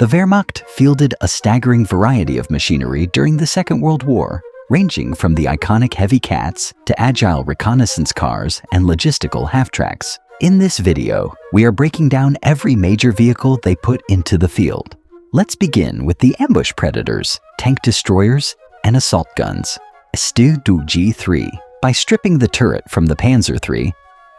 The Wehrmacht fielded a staggering variety of machinery during the Second World War, ranging from the iconic heavy cats to agile reconnaissance cars and logistical half-tracks. In this video, we are breaking down every major vehicle they put into the field. Let's begin with the ambush predators, tank destroyers, and assault guns. St. du G3. By stripping the turret from the Panzer III,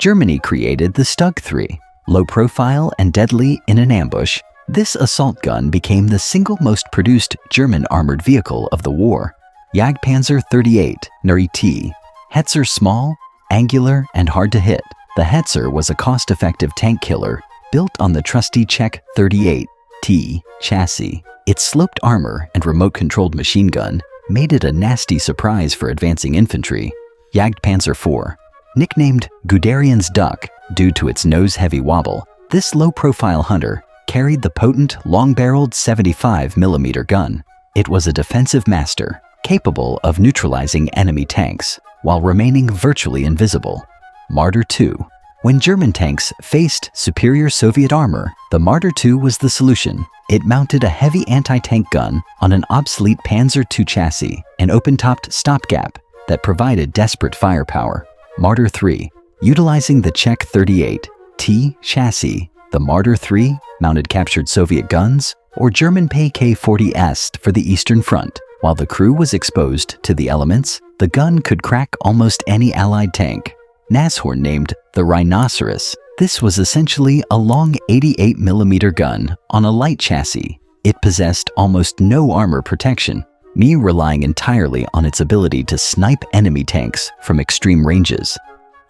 Germany created the Stug 3. Low profile and deadly in an ambush, this assault gun became the single most produced German armored vehicle of the war. Jagdpanzer 38 Nuri T. Hetzer small, angular, and hard to hit. The Hetzer was a cost-effective tank killer built on the trusty Czech 38T chassis. Its sloped armor and remote-controlled machine gun made it a nasty surprise for advancing infantry. Jagdpanzer IV. Nicknamed Guderian's Duck due to its nose-heavy wobble, this low-profile hunter carried the potent, long-barreled 75mm gun. It was a defensive master, capable of neutralizing enemy tanks while remaining virtually invisible. Marder II. When German tanks faced superior Soviet armor, the Marder II was the solution. It mounted a heavy anti-tank gun on an obsolete Panzer II chassis, an open-topped stopgap that provided desperate firepower. Marder III. Utilizing the Czech 38T chassis, the Marder III mounted captured Soviet guns or German K-40S for the Eastern Front. While the crew was exposed to the elements, the gun could crack almost any Allied tank. Nashorn named the Rhinoceros. This was essentially a long 88mm gun on a light chassis. It possessed almost no armor protection, relying entirely on its ability to snipe enemy tanks from extreme ranges.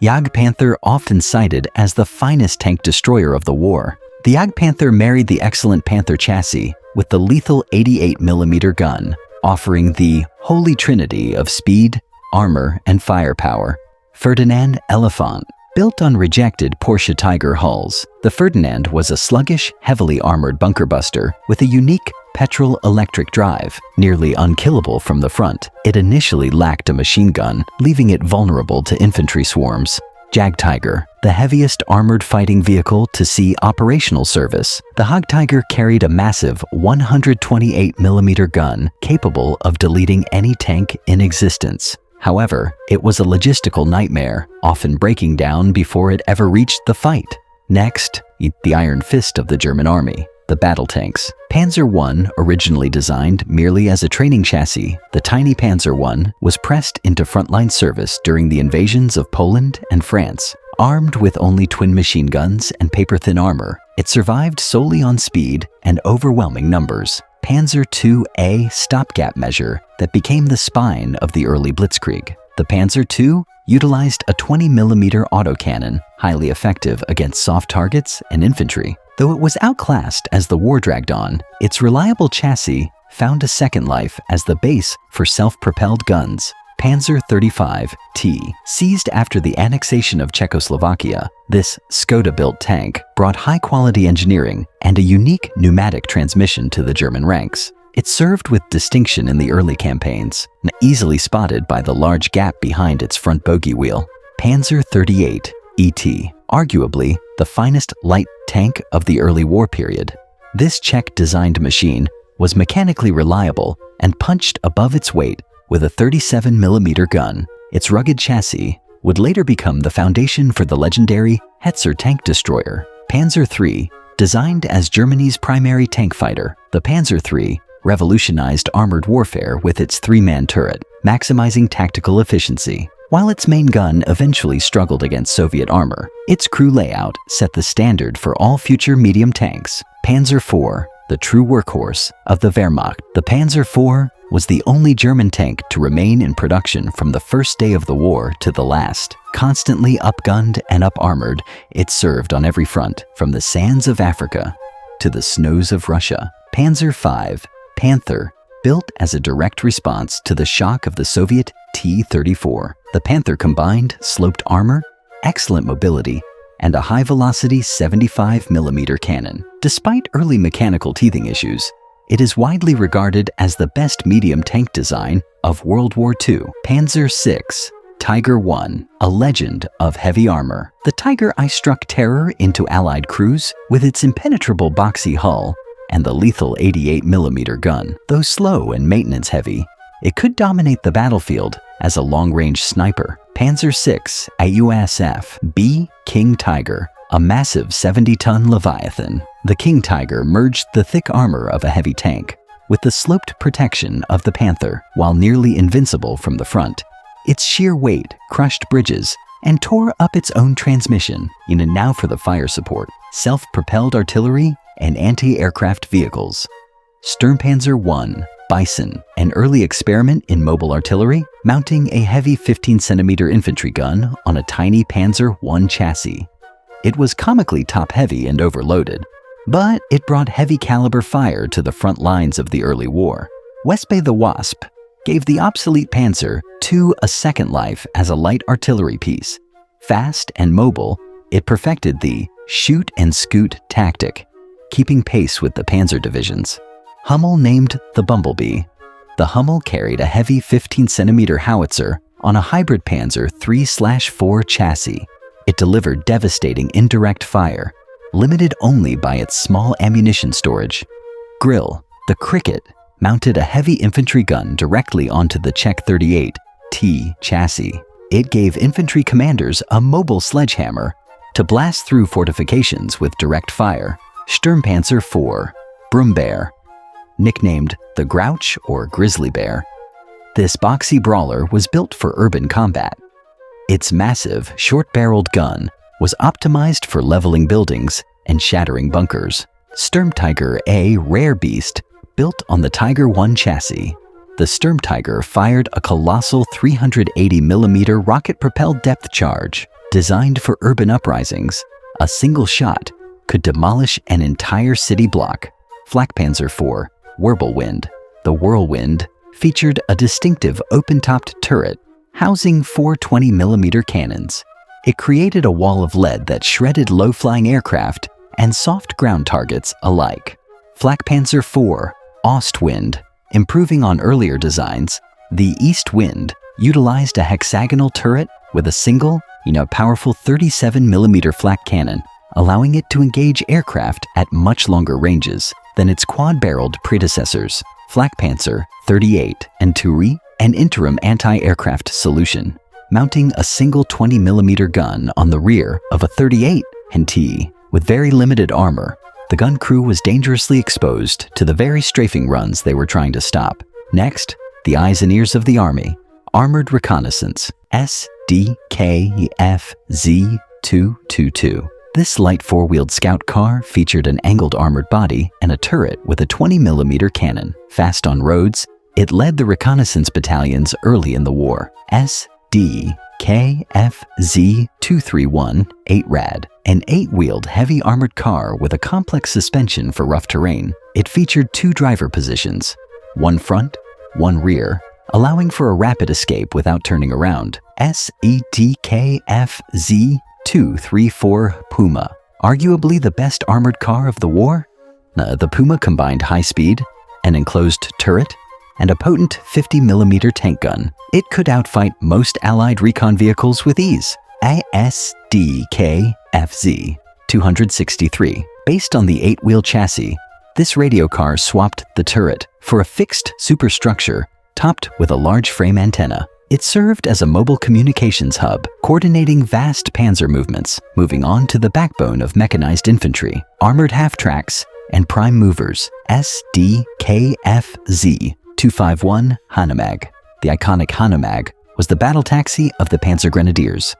Jagdpanther, often cited as the finest tank destroyer of the war. The Jagdpanther married the excellent Panther chassis with the lethal 88mm gun, offering the holy trinity of speed, armor, and firepower. Ferdinand Elephant. Built on rejected Porsche Tiger hulls, the Ferdinand was a sluggish, heavily armored bunker buster with a unique petrol-electric drive, nearly unkillable from the front. It initially lacked a machine gun, leaving it vulnerable to infantry swarms. Jagdtiger, the heaviest armored fighting vehicle to see operational service. The Jagdtiger carried a massive 128mm gun capable of deleting any tank in existence. However, it was a logistical nightmare, often breaking down before it ever reached the fight. Next, the iron fist of the German army, the battle tanks. Panzer I, originally designed merely as a training chassis, the tiny Panzer I was pressed into frontline service during the invasions of Poland and France. Armed with only twin machine guns and paper-thin armor, it survived solely on speed and overwhelming numbers. Panzer II-A stopgap measure that became the spine of the early Blitzkrieg. The Panzer II utilized a 20mm autocannon, highly effective against soft targets and infantry. Though it was outclassed as the war dragged on, its reliable chassis found a second life as the base for self-propelled guns. Panzer 35T. Seized after the annexation of Czechoslovakia, this Skoda-built tank brought high-quality engineering and a unique pneumatic transmission to the German ranks. It served with distinction in the early campaigns, easily spotted by the large gap behind its front bogey wheel. Panzer 38 ET. Arguably the finest light tank of the early war period. This Czech-designed machine was mechanically reliable and punched above its weight with a 37mm gun. Its rugged chassis would later become the foundation for the legendary Hetzer tank destroyer. Panzer III. Designed as Germany's primary tank fighter, the Panzer III revolutionized armored warfare with its three-man turret, maximizing tactical efficiency. While its main gun eventually struggled against Soviet armor, its crew layout set the standard for all future medium tanks. Panzer IV. The true workhorse of the Wehrmacht. The Panzer IV was the only German tank to remain in production from the first day of the war to the last. Constantly upgunned and up-armored, it served on every front, from the sands of Africa to the snows of Russia. Panzer V. Panther. Built as a direct response to the shock of the Soviet T-34, the Panther combined sloped armor, excellent mobility, and a high-velocity 75mm cannon. Despite early mechanical teething issues, it is widely regarded as the best medium tank design of World War II. Panzer VI. Tiger I, a legend of heavy armor. The Tiger I struck terror into Allied crews with its impenetrable boxy hull, and the lethal 88mm gun. Though slow and maintenance-heavy, it could dominate the battlefield as a long-range sniper. Panzer VI AUSF B King Tiger, a massive 70-ton Leviathan. The King Tiger merged the thick armor of a heavy tank with the sloped protection of the Panther, while nearly invincible from the front. Its sheer weight crushed bridges and tore up its own transmission. And now for the fire support: self-propelled artillery and anti-aircraft vehicles. Sturmpanzer I Bison, an early experiment in mobile artillery, mounting a heavy 15cm infantry gun on a tiny Panzer I chassis. It was comically top-heavy and overloaded, but it brought heavy-caliber fire to the front lines of the early war. Wespe the Wasp gave the obsolete Panzer II a second life as a light artillery piece. Fast and mobile, it perfected the shoot-and-scoot tactic, keeping pace with the Panzer divisions. Hummel named the Bumblebee. The Hummel carried a heavy 15cm howitzer on a hybrid Panzer III/IV chassis. It delivered devastating indirect fire, limited only by its small ammunition storage. Grill, the Cricket, mounted a heavy infantry gun directly onto the Czech 38T chassis. It gave infantry commanders a mobile sledgehammer to blast through fortifications with direct fire. Sturmpanzer IV Brummbär, nicknamed the Grouch or Grizzly Bear. This boxy brawler was built for urban combat. Its massive, short-barreled gun was optimized for leveling buildings and shattering bunkers. Sturmtiger A rare beast, built on the Tiger I chassis. The Sturmtiger fired a colossal 380mm rocket-propelled depth charge. Designed for urban uprisings, a single shot could demolish an entire city block. Flakpanzer IV Wirbelwind. The Whirlwind featured a distinctive open-topped turret housing 4 20mm cannons. It created a wall of lead that shredded low-flying aircraft and soft ground targets alike. Flakpanzer IV Ostwind. Improving on earlier designs, the East Wind utilized a hexagonal turret with a single, powerful 37mm flak cannon, allowing it to engage aircraft at much longer ranges than its quad-barreled predecessors. Flakpanzer 38 Enturi, an interim anti-aircraft solution, mounting a single 20mm gun on the rear of a 38 NT. With very limited armor, the gun crew was dangerously exposed to the very strafing runs they were trying to stop. Next, the eyes and ears of the Army, Armored Reconnaissance SDKFZ-222. This light four-wheeled scout car featured an angled armored body and a turret with a 20mm cannon. Fast on roads, it led the reconnaissance battalions early in the war. SDKFZ-231 8RAD, an 8-wheeled heavy armored car with a complex suspension for rough terrain. It featured 2 driver positions, one front, one rear, allowing for a rapid escape without turning around. SEDKFZ-234 Puma, arguably the best armored car of the war. The Puma combined high speed, an enclosed turret, and a potent 50mm tank gun. It could outfight most Allied recon vehicles with ease. ASDKFZ-263. Based on the 8-wheel chassis, this radio car swapped the turret for a fixed superstructure topped with a large frame antenna. It served as a mobile communications hub, coordinating vast panzer movements. Moving on to the backbone of mechanized infantry, armored half-tracks, and prime movers. SDKFZ-251 Hanomag. The iconic Hanomag was the battle taxi of the Panzer Grenadiers.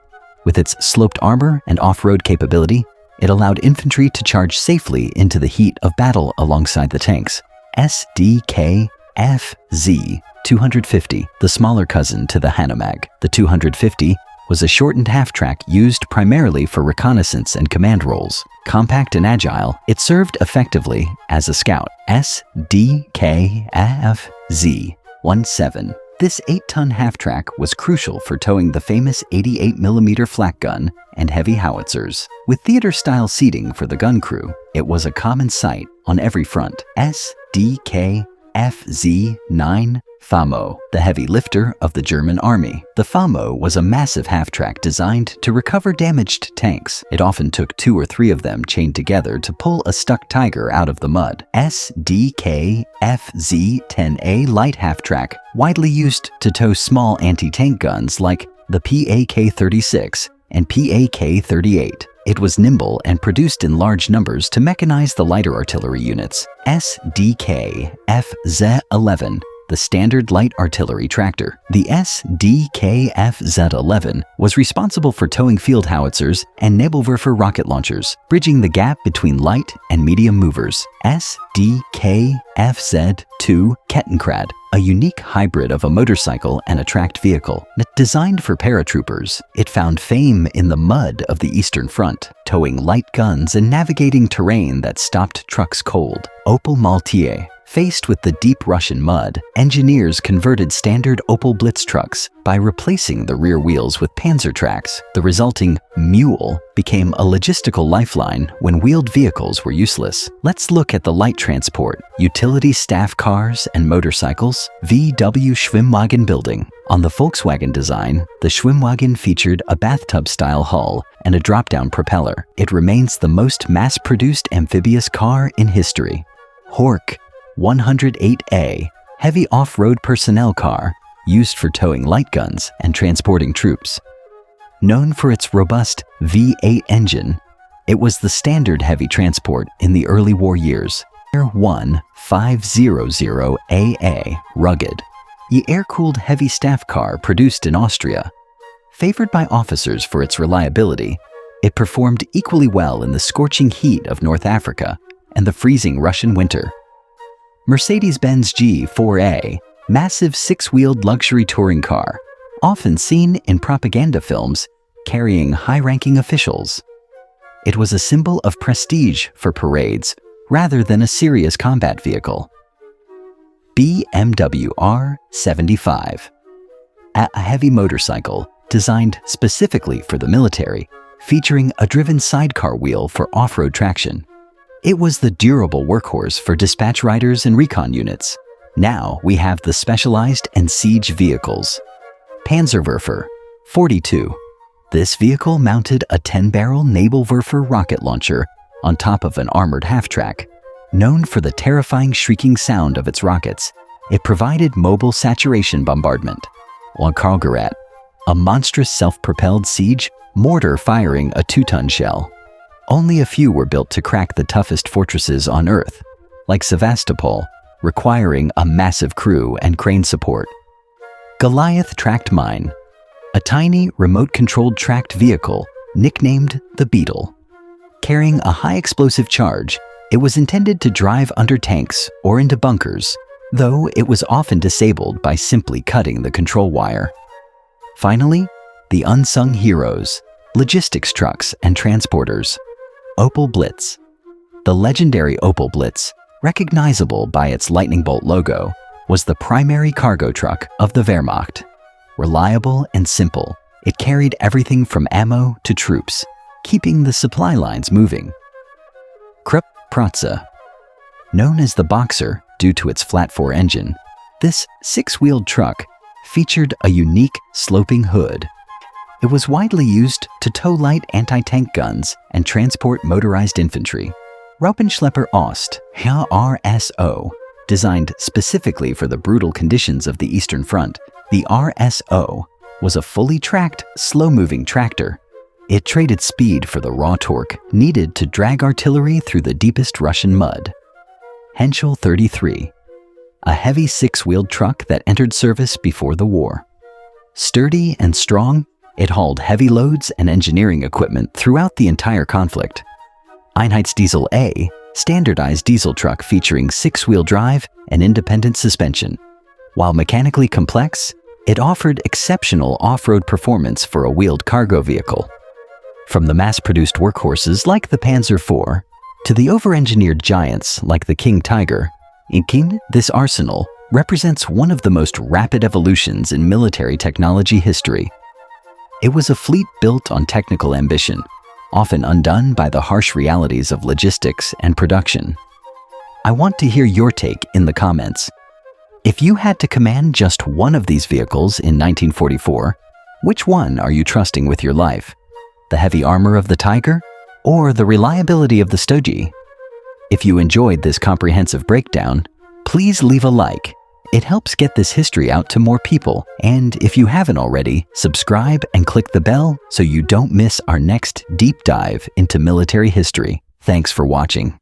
With its sloped armor and off-road capability, it allowed infantry to charge safely into the heat of battle alongside the tanks. SDKFZ-250, the smaller cousin to the Hanomag. The 250 was a shortened half-track used primarily for reconnaissance and command roles. Compact and agile, it served effectively as a scout. SDKFZ-17. This 8-ton half-track was crucial for towing the famous 88mm flak gun and heavy howitzers. With theater-style seating for the gun crew, it was a common sight on every front. SDKFZ-9 FAMO, the heavy lifter of the German army. The FAMO was a massive half-track designed to recover damaged tanks. It often took 2 or 3 of them chained together to pull a stuck Tiger out of the mud. SDK-FZ-10A light half-track, widely used to tow small anti-tank guns like the PAK-36 and PAK-38. It was nimble and produced in large numbers to mechanize the lighter artillery units. SDK-FZ-11, the standard light artillery tractor. The SDK-FZ-11 was responsible for towing field howitzers and Nebelwerfer rocket launchers, bridging the gap between light and medium movers. SDK-FZ-2 Kettenkrad, a unique hybrid of a motorcycle and a tracked vehicle. Designed for paratroopers, it found fame in the mud of the Eastern Front, towing light guns and navigating terrain that stopped trucks cold. Opel Maltier. Faced with the deep Russian mud, engineers converted standard Opel Blitz trucks by replacing the rear wheels with Panzer tracks. The resulting mule became a logistical lifeline when wheeled vehicles were useless. Let's look at the light transport, utility staff cars and motorcycles. VW Schwimmwagen building. On the Volkswagen design, the Schwimmwagen featured a bathtub-style hull and a drop-down propeller. It remains the most mass-produced amphibious car in history. Horch 108A, heavy off-road personnel car used for towing light guns and transporting troops. Known for its robust V8 engine, it was the standard heavy transport in the early war years. Air 1500AA, rugged, the air-cooled heavy staff car produced in Austria. Favored by officers for its reliability, it performed equally well in the scorching heat of North Africa and the freezing Russian winter. Mercedes-Benz G4A, massive 6-wheeled luxury touring car, often seen in propaganda films carrying high-ranking officials. It was a symbol of prestige for parades rather than a serious combat vehicle. BMW R75, a heavy motorcycle designed specifically for the military, featuring a driven sidecar wheel for off-road traction. It was the durable workhorse for dispatch riders and recon units. Now we have the specialized and siege vehicles. Panzerwerfer 42. This vehicle mounted a 10-barrel Nebelwerfer rocket launcher on top of an armored half-track. Known for the terrifying shrieking sound of its rockets, it provided mobile saturation bombardment. Karlgerät, a monstrous self-propelled siege mortar firing a 2-ton shell. Only a few were built to crack the toughest fortresses on Earth, like Sevastopol, requiring a massive crew and crane support. Goliath Tracked Mine, a tiny, remote-controlled tracked vehicle nicknamed the Beetle. Carrying a high-explosive charge, it was intended to drive under tanks or into bunkers, though it was often disabled by simply cutting the control wire. Finally, the unsung heroes, logistics trucks and transporters. Opel Blitz. The legendary Opel Blitz, recognizable by its lightning bolt logo, was the primary cargo truck of the Wehrmacht. Reliable and simple, it carried everything from ammo to troops, keeping the supply lines moving. Krupp Protze. Known as the Boxer due to its flat-4 engine, this 6-wheeled truck featured a unique sloping hood. It was widely used to tow light anti-tank guns and transport motorized infantry. Raupenschlepper Ost, RSO, designed specifically for the brutal conditions of the Eastern Front, the RSO was a fully tracked, slow-moving tractor. It traded speed for the raw torque needed to drag artillery through the deepest Russian mud. Henschel 33, a heavy 6-wheeled truck that entered service before the war. Sturdy and strong, it hauled heavy loads and engineering equipment throughout the entire conflict. Einheitsdiesel A, standardized diesel truck featuring 6-wheel drive and independent suspension. While mechanically complex, it offered exceptional off-road performance for a wheeled cargo vehicle. From the mass-produced workhorses like the Panzer IV to the over-engineered giants like the King Tiger, this arsenal represents one of the most rapid evolutions in military technology history. It was a fleet built on technical ambition, often undone by the harsh realities of logistics and production. I want to hear your take in the comments. If you had to command just one of these vehicles in 1944, which one are you trusting with your life? The heavy armor of the Tiger or the reliability of the Stogie? If you enjoyed this comprehensive breakdown, please leave a like. It helps get this history out to more people. And if you haven't already, subscribe and click the bell so you don't miss our next deep dive into military history. Thanks for watching.